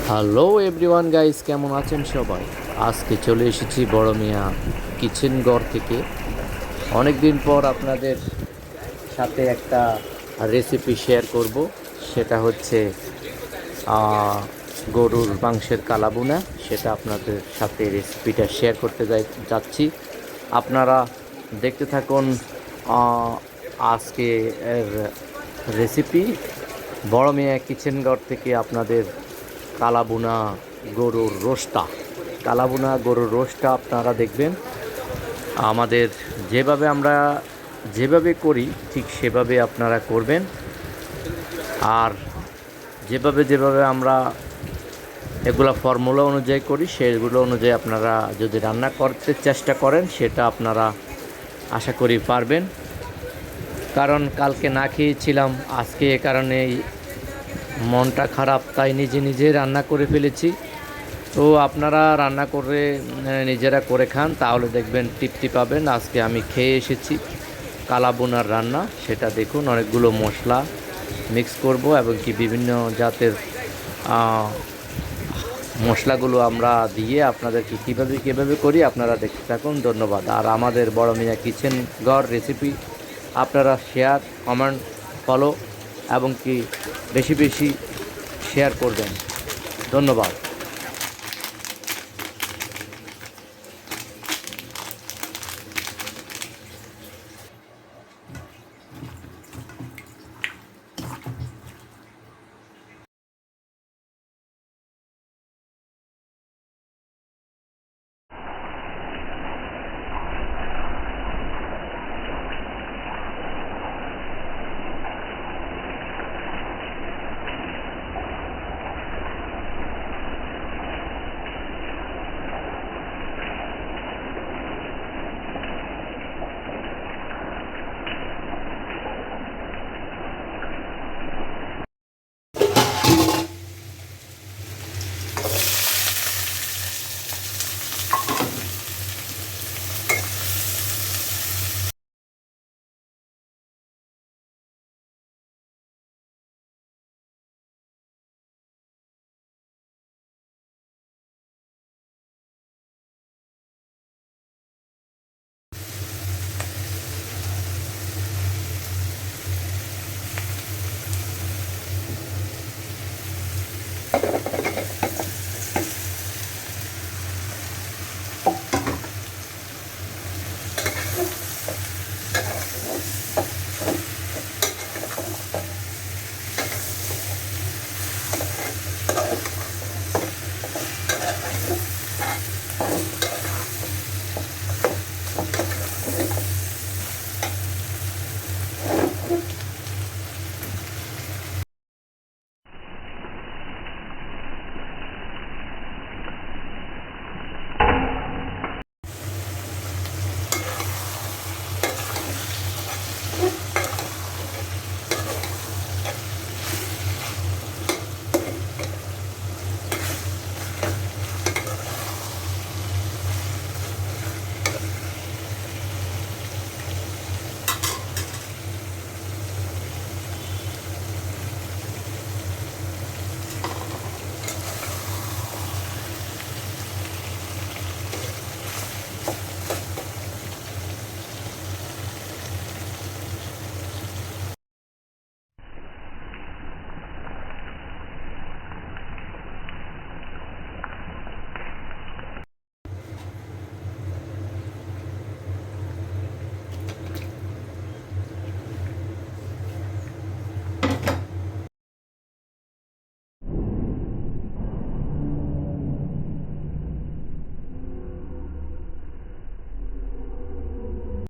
Hello everyone guys, কেমন আছেন সবাই? আজকে চলে এসেছি বড় মিয়া কিচেন ঘর থেকে। অনেক দিন পর আপনাদের সাথে একটা রেসিপি শেয়ার করব। সেটা হচ্ছে গরুর মাংসের কালাবুনা। সেটা আপনাদের সাথে রেসিপিটা শেয়ার করতে যাচ্ছি। আপনারা দেখতে থাকুন আজকে এর রেসিপি। বড় মিয়া কিচেন ঘর থেকে আপনাদের কালাবুনা গরুর রোস্টা কালাবুনা গরুর রোস্টা আপনারা দেখবেন। আমাদের আমরা যেভাবে করি ঠিক সেভাবে আপনারা করবেন। আর যেভাবে আমরা এগুলা ফর্মুলা অনুযায়ী করি সেগুলো অনুযায়ী আপনারা যদি রান্না করতে চেষ্টা করেন সেটা আপনারা আশা করি পারবেন। কারণ কালকে না খেয়েছিলাম, আজকে এ কারণেই মনটা খারাপ, তাই নিজে নিজে রান্না করে ফেলেছি। তো আপনারা রান্না করে নিজেরা করে খান, তাহলে দেখবেন তৃপ্তি পাবেন। আজকে আমি খেয়ে এসেছি কালাবোনার রান্না, সেটা দেখুন। অনেকগুলো মশলা মিক্স করব এবং কি বিভিন্ন জাতের মশলাগুলো আমরা দিয়ে আপনাদেরকে কীভাবে করি আপনারা দেখতে থাকুন। ধন্যবাদ। আর আমাদের বড় মিয়া কিচেন ঘর রেসিপি আপনারা শেয়ার, কমেন্ট, ফলো এবং কি বেশি বেশি শেয়ার করবেন। ধন্যবাদ।